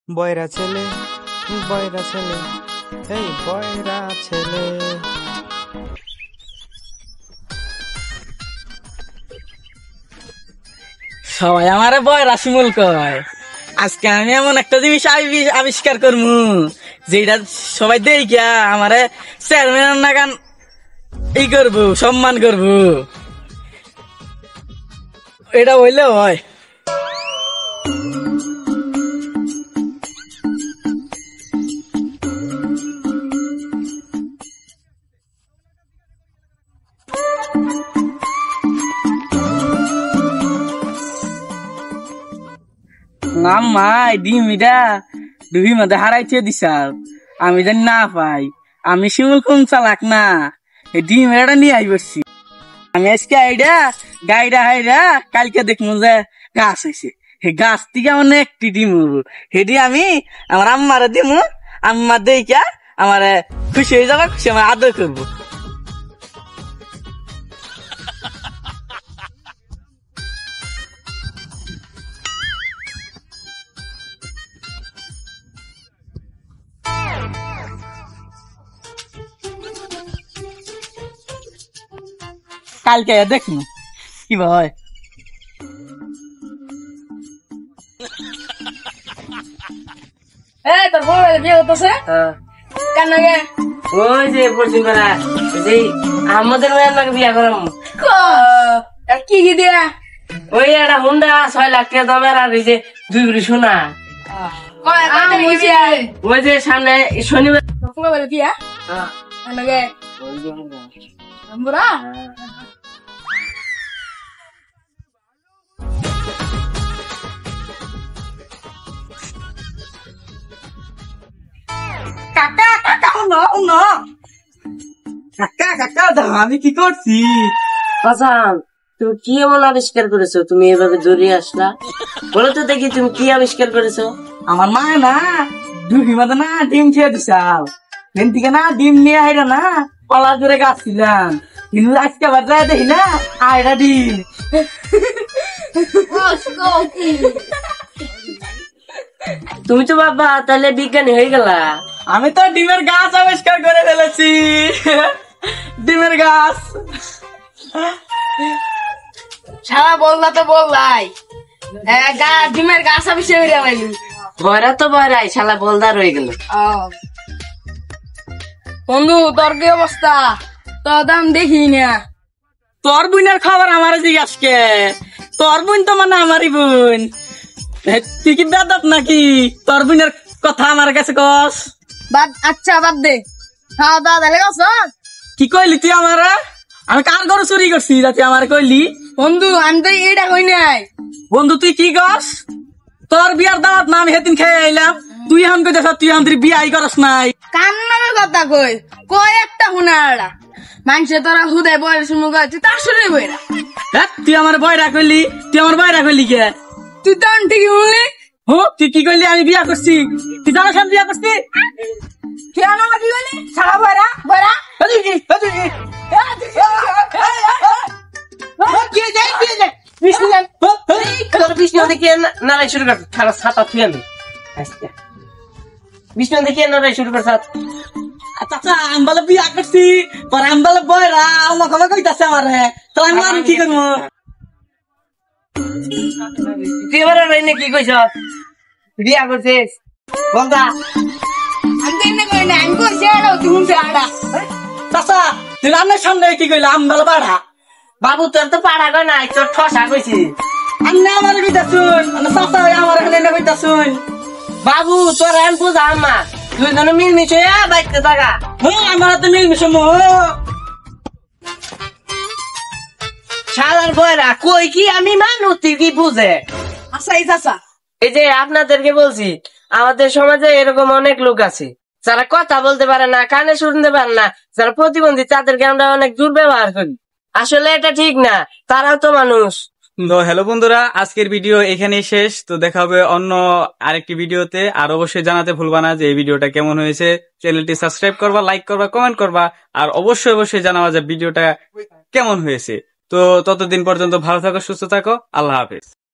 বয়রা ছেলে, বয়রা ছেলে, এই বয়রা ছেলে। সবাই আমারে বয়রা শিমুল কয়। আজকে আমি এমন একটা জিনিস আবিষ্কার করবো যেটা সবাই দেখিয়া আমারে চেয়ারম্যান নাগান ই করবো, সম্মান করবো। এটা হইলে হয়। মাই ডিম এটা ডুবি মধ্যে হারাইছে দিছাল, আমি জানি না পাই। আমি শিমুল কম চালাক না, এই ডিম এটা নিয়ে আই পড়ছি। আমি আজকে আইডা গাইডা হাইডা কালকে দেখবো যে গাছ হয়েছে। সেই গাছ থেকে আমার একটি ডিম হবো, সেটি আমি আমার আম্মারে দিমু। আম্মা দেখা আমার খুশি হয়ে যাবে, খুশি আমার আদর করবো। কালকে দেখুন কি ভাই। তোর বড় বিয়ে হতেছে কেন গে? ওই যে পশ্চিম পাড়া আমাদের মেয়ের বিয়া করাম। কি কি দিয়া? ওই একটা হুন্ডা 6 লাখ টাকা দামের, আর এই যে 2 ভরি সোনা। ওই যে সামনে শনিবার বিয়া কেন গে? বুড়া কাকা কাকা শুনো শুনো, কাকা কাকা দাও, আমি কি করছি? হাসান, তুমি কি এমন আবিষ্কার করেছো? তুমি এভাবে দৌড়িয়ে আসলা, বলো তো দেখি তুমি কি আবিষ্কার করেছো? আমার মা না ডুবি মতো না ডিম খেয়ে দিছাল, সেন থেকে না ডিম নিয়ে আইরা না কলা করে গাছছিলাম, কিন্তু আজকে বাজারে দেখি না আইরা ডিম। তুমি তো বাবা তাহলে বিজ্ঞানী হয়ে গেলা। আমি তো ডিমের গাছ আবিষ্কার করে ফেলেছি, ডিমের গাছ। সারা বললা তো বললাই ডিমের গাছ আবিষ্কার করে পাইলি। বয়রা তো বয়রাই, শালা বলদার হয়ে গেল। বন্ধু তোর কি অবস্থা? তোর দাম দেখি না। তোর বোনের খবর আমার জিজ্ঞাসকে, তোর বোন তো মানে আমারই বোন। তুই কি বেদব নাকি তোর বোনের কথা আমার কাছে কস? বাদ আচ্ছা বাদ দে, খাওয়া দাওয়া তাহলে গছ। কি কইলি তুই আমার? আমি কার ঘরে চুরি করছি তুই আমার কইলি? বন্ধু আমি তো এটা কই নাই। বন্ধু তুই কি কস? তোর বিয়ার দাওয়াত না আমি সেদিন খেয়ে আইলাম, তুই এখন কই দেখ তুই আমাদের বিয়াই করস নাই। কান্নার কথা কই কই একটা হুনারা মানুষে তোরা হুদায় বয়স শুনু কয় তুই তার শুনে বইরা। তুই আমার বয়রা কইলি, তুই আমার বয়রা কইলি কে? তুই তো ঠিকই শুনলি। তুই কি কইলি আমি বিয়া করছি? তুই জানাস আমি বিয়া করছি? কেন আমার কি বলি সারা বয়রা বয়রা নাড়াই শুরু কর, খারাপ ছাতা থুয়ে নে। বিষ্ণু দেখি নাড়াই শুরু কর। চাচা আমি বলে বিয়া করছি, পরে আমি বলে বয়রা আমার কথা কইতাছে আমারে, তাহলে আমি আর কি করবো? তুই এবার কি কইস? বিয়া করছিস বলদা? আমি তো এনে কই না, আমি কইছি আড়া তুই শুনছে আড়া। চাচা তুই রান্নার সামনে কি কইলা আমি বলে বাড়া? বাবু তোর তো পাড়া কয় নাই, তোর ঠসা কইছি। আমি না আমার কইতাছুন, চাচা আমার এখানে না কইতাছুন। বাবু তোর এখন বুঝা আম্মা দুইজনে মিলমিশে বাইতে থাকা। আমার তো মিল মিশম। শালার বয়রা কই কি আমি মানুষ, তুই কি বুঝে? আচ্ছা এই চাচা এই যে আপনাদেরকে বলছি, আমাদের সমাজে এরকম অনেক লোক আছে যারা কথা বলতে পারে না, কানে শুনতে পারে না, যারা প্রতিবন্ধী, তাদেরকে আমরা অনেক দুর্ব্যবহার করি। আসলে এটা ঠিক না, তারাও তো মানুষ। তো হ্যালো বন্ধুরা, আজকের ভিডিও এখানেই শেষ। তো দেখা হবে অন্য আরেকটি ভিডিওতে। আর অবশ্যই জানাতে ভুলবা না যে এই ভিডিওটা কেমন হয়েছে। চ্যানেলটি সাবস্ক্রাইব করবা, লাইক করবা, কমেন্ট করবা, আর অবশ্যই অবশ্যই জানাবা যে ভিডিওটা কেমন হয়েছে। তো ততদিন পর্যন্ত ভালো থাকো, সুস্থ থাকো, আল্লাহ হাফেজ।